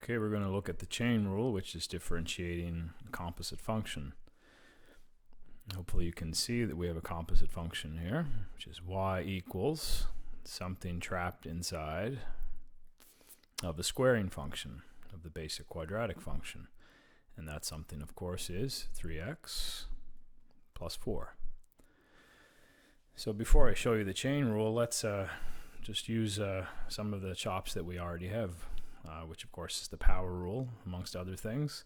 Okay, we're going to look at the chain rule, which is differentiating a composite function. Hopefully you can see that we have a composite function here, which is y equals something trapped inside of the squaring function of the basic quadratic function. And that something, of course, is 3x plus 4. So before I show you the chain rule, let's just use some of the chops that we already have, which of course is the power rule, amongst other things.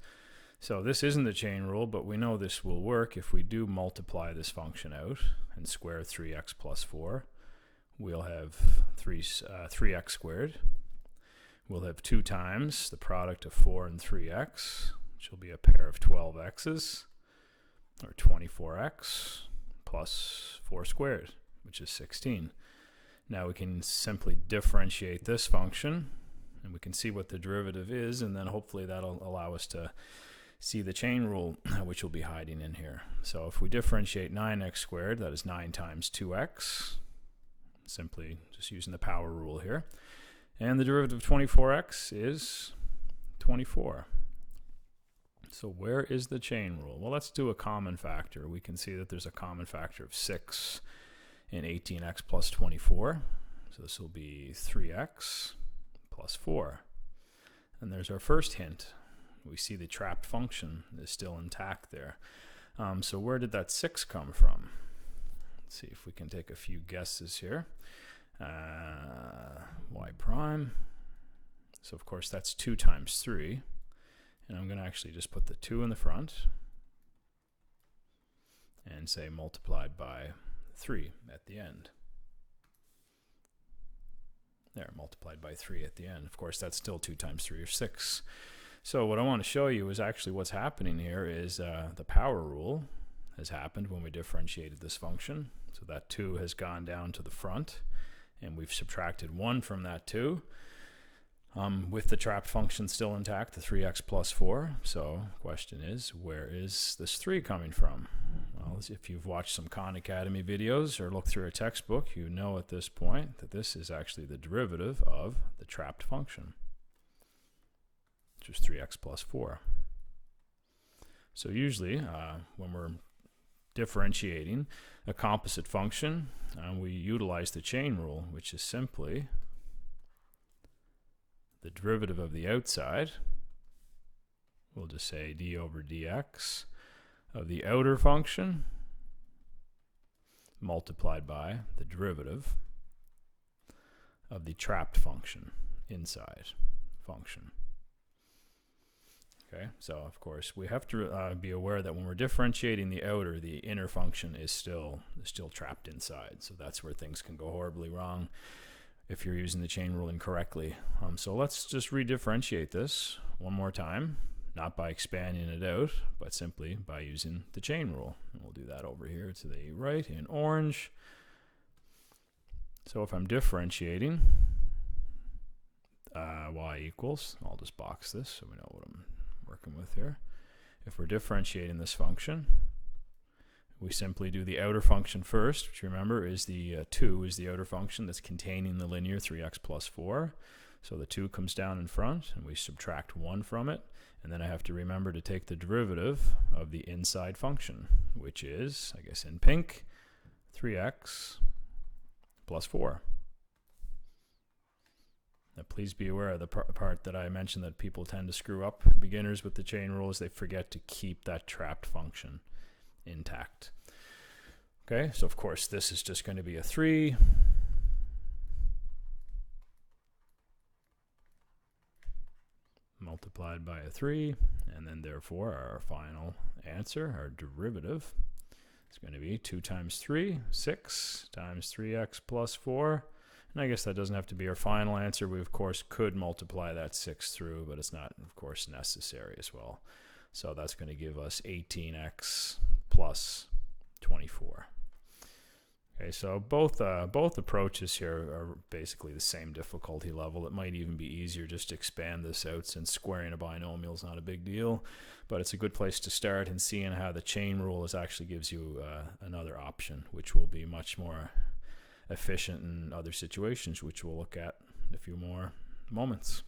So this isn't the chain rule, but we know this will work if we do multiply this function out and square 3x plus 4. We'll have 3x squared. We'll have 2 times the product of 4 and 3x, which will be a pair of 12x's, or 24x, plus 4 squared, which is 16. Now we can simply differentiate this function, and we can see what the derivative is, and then hopefully that'll allow us to see the chain rule, which will be hiding in here. So if we differentiate 9x squared, that is 9 times 2x, simply just using the power rule here. And the derivative of 24x is 24. So where is the chain rule? Well, let's do a common factor. We can see that there's a common factor of 6 in 18x plus 24. So this will be 3x plus 4. And there's our first hint. We see the trapped function is still intact there. So where did that 6 come from? Let's see if we can take a few guesses here. Y prime. So of course that's 2 times 3. And I'm going to actually just put the 2 in the front and say multiplied by 3 at the end. There, multiplied by 3 at the end. Of course, that's still 2 times 3 or 6. So what I want to show you is actually what's happening here is the power rule has happened when we differentiated this function. So that 2 has gone down to the front, and we've subtracted 1 from that 2. With the trapped function still intact, the 3x plus 4. So the question is, where is this 3 coming from? Well, if you've watched some Khan Academy videos or looked through a textbook, you know at this point that this is actually the derivative of the trapped function, which is 3x plus 4. So usually when we're differentiating a composite function, we utilize the chain rule, which is simply the derivative of the outside. We'll just say d over dx of the outer function multiplied by the derivative of the trapped function inside function. Okay, so of course we have to be aware that when we're differentiating the outer, the inner function is still trapped inside. So that's where things can go horribly wrong if you're using the chain rule incorrectly. So let's just redifferentiate this one more time, not by expanding it out, but simply by using the chain rule. And we'll do that over here to the right in orange. So if I'm differentiating y equals, I'll just box this so we know what I'm working with here. If we're differentiating this function, we simply do the outer function first, which remember is the 2 is the outer function that's containing the linear 3x plus 4. So the 2 comes down in front, and we subtract 1 from it. And then I have to remember to take the derivative of the inside function, which is, I guess in pink, 3x plus 4. Now please be aware of the part that I mentioned that people tend to screw up. Beginners with the chain rule is they forget to keep that trapped function intact. Okay, so of course this is just going to be a 3 multiplied by a 3, and then therefore our final answer, our derivative, is going to be 2 times 3, 6 times 3x plus 4. And I guess that doesn't have to be our final answer. We of course could multiply that 6 through, but it's not of course necessary as well. So that's going to give us 18x plus 24. Okay, so both approaches here are basically the same difficulty level. It might even be easier just to expand this out, since squaring a binomial is not a big deal, but it's a good place to start, and seeing how the chain rule actually gives you another option, which will be much more efficient in other situations, which we'll look at in a few more moments.